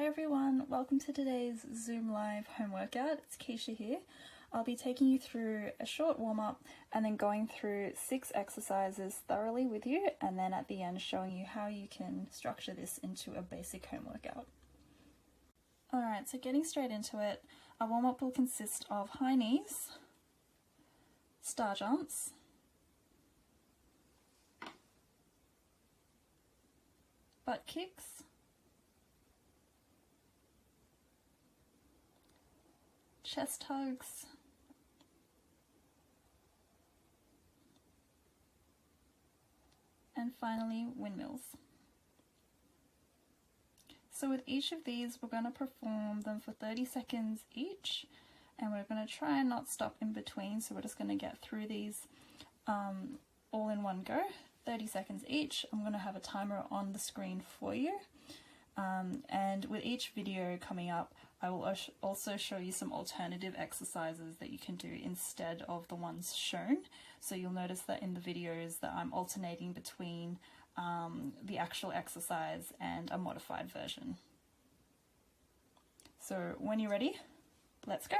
Hi everyone, welcome to today's Zoom Live home workout. It's Keeziah here. I'll be taking you through a short warm-up and then going through 6 exercises thoroughly with you, and then at the end showing you how you can structure this into a basic home workout. Alright, so getting straight into it, our warm-up will consist of high knees, star jumps, butt kicks, chest tugs, and finally windmills. So with each of these we're going to perform them for 30 seconds each, and we're going to try and not stop in between, so we're just going to get through these all in one go, 30 seconds each. I'm going to have a timer on the screen for you, and with each video coming up I will also show you some alternative exercises that you can do instead of the ones shown. So you'll notice that in the videos that I'm alternating between the actual exercise and a modified version. So when you're ready, let's go.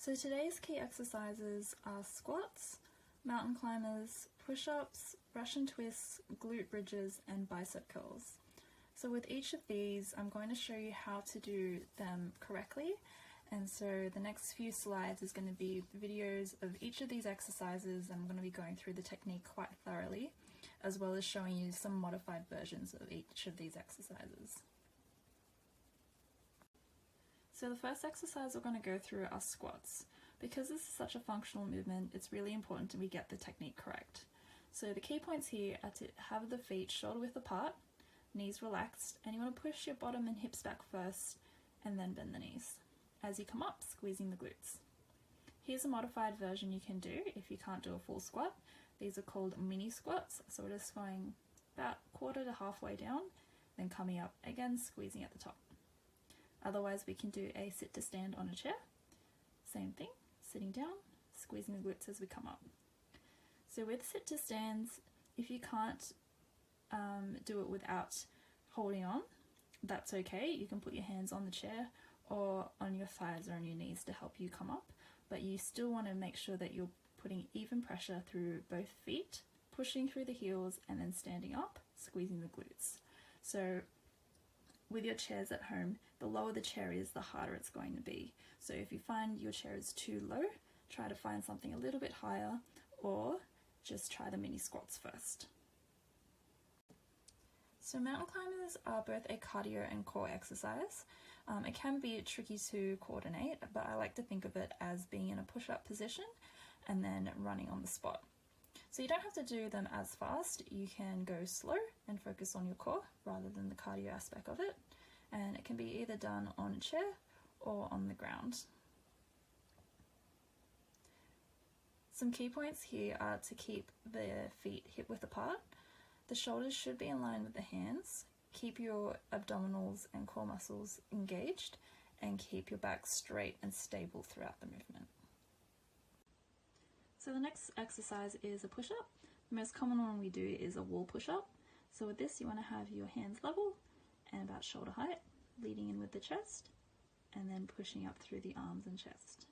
So today's key exercises are squats, mountain climbers, push-ups, Russian twists, glute bridges, and bicep curls. So with each of these I'm going to show you how to do them correctly, and so the next few slides is going to be videos of each of these exercises. I'm going to be going through the technique quite thoroughly, as well as showing you some modified versions of each of these exercises. So the first exercise we're going to go through are squats. Because this is such a functional movement, it's really important that we get the technique correct. So the key points here are to have the feet shoulder width apart, knees relaxed, and you want to push your bottom and hips back first and then bend the knees. As you come up, squeezing the glutes. Here's a modified version you can do if you can't do a full squat. These are called mini squats, so we're just going about quarter to halfway down, then coming up again, squeezing at the top. Otherwise we can do a sit to stand on a chair, Same thing, sitting down, squeezing the glutes as we come up. So with sit to stands, if you can't do it without holding on, that's okay. You can put your hands on the chair or on your thighs or on your knees to help you come up, but you still want to make sure that you're putting even pressure through both feet, pushing through the heels, and then standing up, squeezing the glutes. So with your chairs at home, the lower the chair is, the harder it's going to be. So if you find your chair is too low, try to find something a little bit higher, or just try the mini squats first. So mountain climbers are both a cardio and core exercise. It can be tricky to coordinate, but I like to think of it as being in a push-up position and then running on the spot. So you don't have to do them as fast. You can go slow and focus on your core rather than the cardio aspect of it. And it can be either done on a chair or on the ground. Some key points here are to keep the feet hip width apart. The shoulders should be in line with the hands. Keep your abdominals and core muscles engaged, and keep your back straight and stable throughout the movement. So the next exercise is a push-up. The most common one we do is a wall push-up. So with this, you want to have your hands level and about shoulder height, leading in with the chest, and then pushing up through the arms and chest.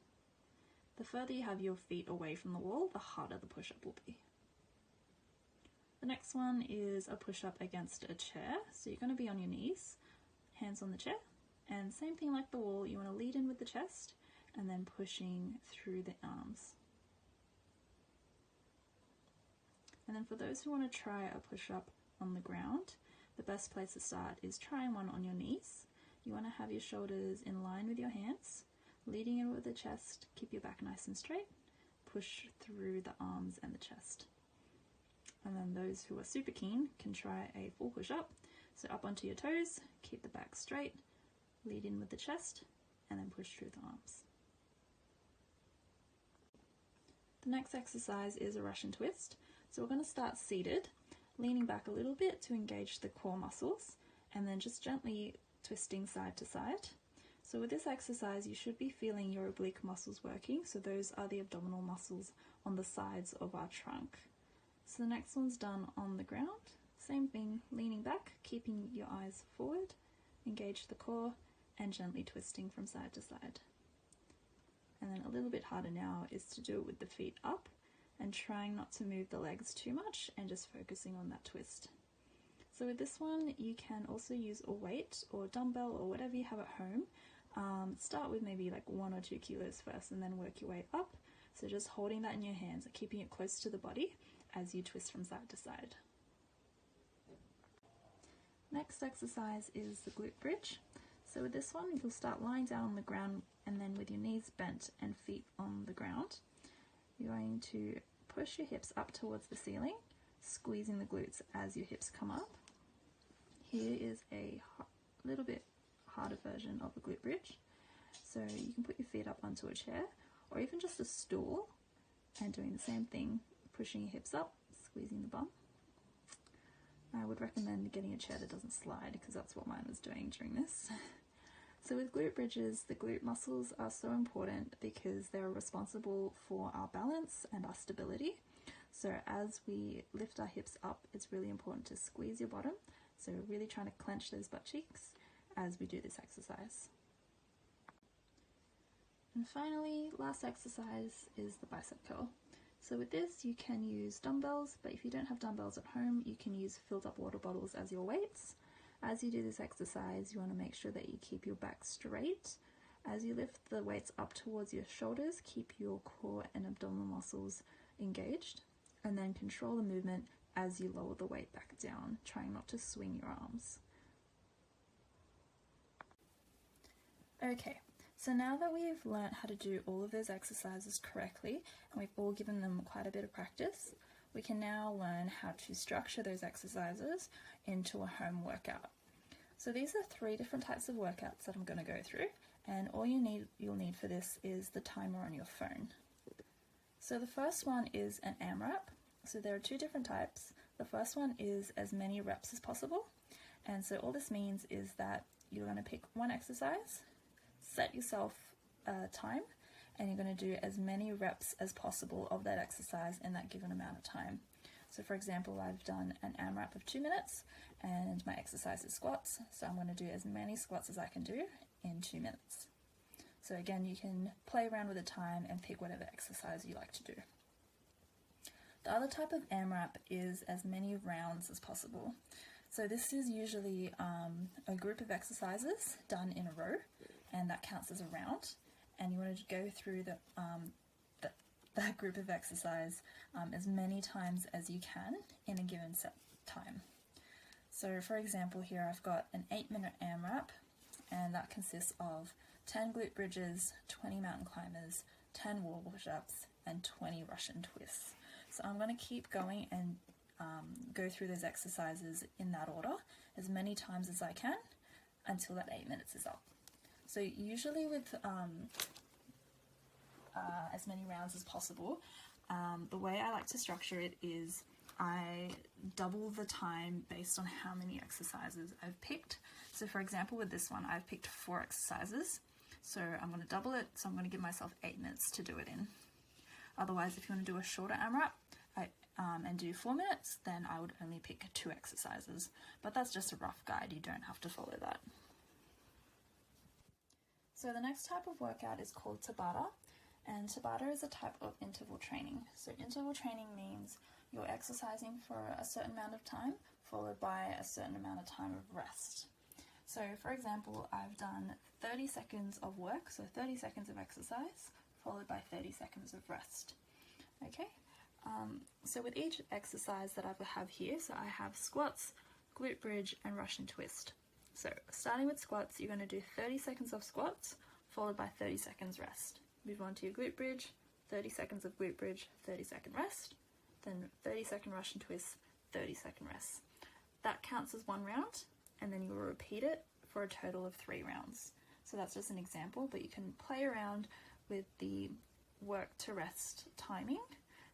The further you have your feet away from the wall, the harder the push-up will be. The next one is a push-up against a chair. So you're going to be on your knees, hands on the chair, and same thing like the wall, you want to lead in with the chest and then pushing through the arms. And then for those who want to try a push-up on the ground, the best place to start is trying one on your knees. You want to have your shoulders in line with your hands, leading in with the chest, keep your back nice and straight, push through the arms and the chest. And then those who are super keen can try a full push-up. So up onto your toes, keep the back straight, lead in with the chest, and then push through the arms. The next exercise is a Russian twist. So we're going to start seated, leaning back a little bit to engage the core muscles, and then just gently twisting side to side. So with this exercise, you should be feeling your oblique muscles working. So those are the abdominal muscles on the sides of our trunk. So the next one's done on the ground. Same thing, leaning back, keeping your eyes forward, engage the core, and gently twisting from side to side. And then a little bit harder now is to do it with the feet up and trying not to move the legs too much and just focusing on that twist. So with this one, you can also use a weight or dumbbell or whatever you have at home. Start with maybe like 1 or 2 kilos first and then work your way up. So just holding that in your hands, keeping it close to the body as you twist from side to side. Next exercise is the glute bridge. So with this one, you'll start lying down on the ground and then with your knees bent and feet on the ground, you're going to push your hips up towards the ceiling, squeezing the glutes as your hips come up. Here is a little bit harder version of a glute bridge. So you can put your feet up onto a chair or even just a stool and doing the same thing, pushing your hips up, squeezing the bum. I would recommend getting a chair that doesn't slide because that's what mine was doing during this. So with glute bridges, the glute muscles are so important because they're responsible for our balance and our stability. So as we lift our hips up, it's really important to squeeze your bottom. So really trying to clench those butt cheeks as we do this exercise. And finally, last exercise is the bicep curl. So with this, you can use dumbbells, but if you don't have dumbbells at home, you can use filled up water bottles as your weights. As you do this exercise, you want to make sure that you keep your back straight. As you lift the weights up towards your shoulders, keep your core and abdominal muscles engaged, and then control the movement as you lower the weight back down, trying not to swing your arms. Okay. So now that we've learnt how to do all of those exercises correctly, and we've all given them quite a bit of practice, we can now learn how to structure those exercises into a home workout. So these are 3 different types of workouts that I'm going to go through, and all you'll need for this is the timer on your phone. So the first one is an AMRAP. So there are 2 different types. The first one is as many reps as possible, and so all this means is that you're going to pick one exercise, set yourself a time, and you're going to do as many reps as possible of that exercise in that given amount of time. So for example, I've done an AMRAP of 2 minutes and my exercise is squats, so I'm going to do as many squats as I can do in 2 minutes. So again, you can play around with the time and pick whatever exercise you like to do. The other type of AMRAP is as many rounds as possible. So this is usually a group of exercises done in a row, and that counts as a round. And you want to go through that group of exercise as many times as you can in a given set time. So for example, here I've got an 8-minute AMRAP, and that consists of 10 glute bridges, 20 mountain climbers, 10 wall push-ups, and 20 Russian twists. So I'm going to keep going and go through those exercises in that order as many times as I can until that 8 minutes is up. So usually with as many rounds as possible, the way I like to structure it is I double the time based on how many exercises I've picked. So for example, with this one, I've picked 4 exercises. So I'm going to double it, so I'm going to give myself 8 minutes to do it in. Otherwise, if you want to do a shorter AMRAP and do 4 minutes, then I would only pick 2 exercises. But that's just a rough guide, you don't have to follow that. So the next type of workout is called Tabata, and Tabata is a type of interval training. So interval training means you're exercising for a certain amount of time, followed by a certain amount of time of rest. So for example, I've done 30 seconds of work, so 30 seconds of exercise, followed by 30 seconds of rest. Okay, so with each exercise that I have here, so I have squats, glute bridge, and Russian twist. So starting with squats, you're going to do 30 seconds of squats, followed by 30 seconds rest. Move on to your glute bridge, 30 seconds of glute bridge, 30-second rest, then 30-second Russian twist, 30-second rest. That counts as 1 round, and then you will repeat it for a total of 3 rounds. So that's just an example, but you can play around with the work to rest timing,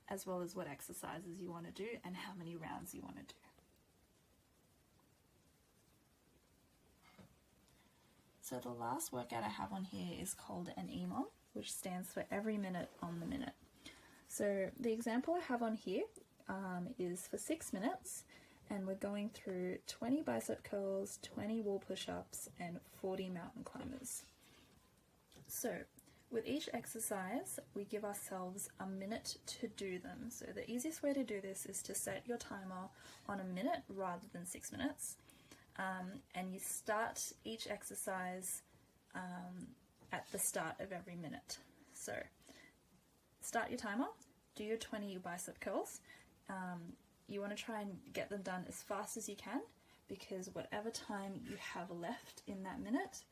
as well as what exercises you want to do and how many rounds you want to do. So the last workout I have on here is called an EMOM, which stands for every minute on the minute. So the example I have on here is for 6 minutes, and we're going through 20 bicep curls, 20 wall push-ups, and 40 mountain climbers. So with each exercise, we give ourselves a minute to do them. So the easiest way to do this is to set your timer on a minute rather than 6 minutes. And you start each exercise at the start of every minute. So start your timer, do your 20 bicep curls. You want to try and get them done as fast as you can, because whatever time you have left in that minute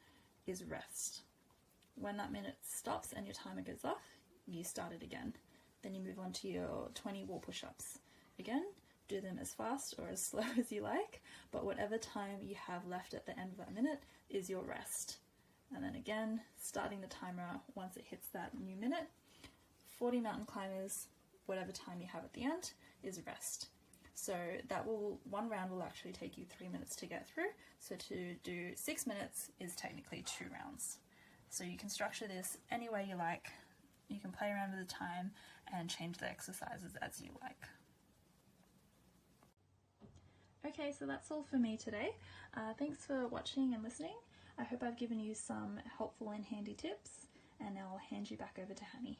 is rest. When that minute stops and your timer goes off, you start it again. Then you move on to your 20 wall push-ups. Again, do them as fast or as slow as you like, but whatever time you have left at the end of that minute is your rest. And then again, starting the timer once it hits that new minute. 40 mountain climbers, whatever time you have at the end, is rest. So that one round will actually take you 3 minutes to get through. So to do 6 minutes is technically 2 rounds. So you can structure this any way you like. You can play around with the time and change the exercises as you like. Okay, so that's all for me today. Thanks for watching and listening. I hope I've given you some helpful and handy tips, and now I'll hand you back over to Hanny.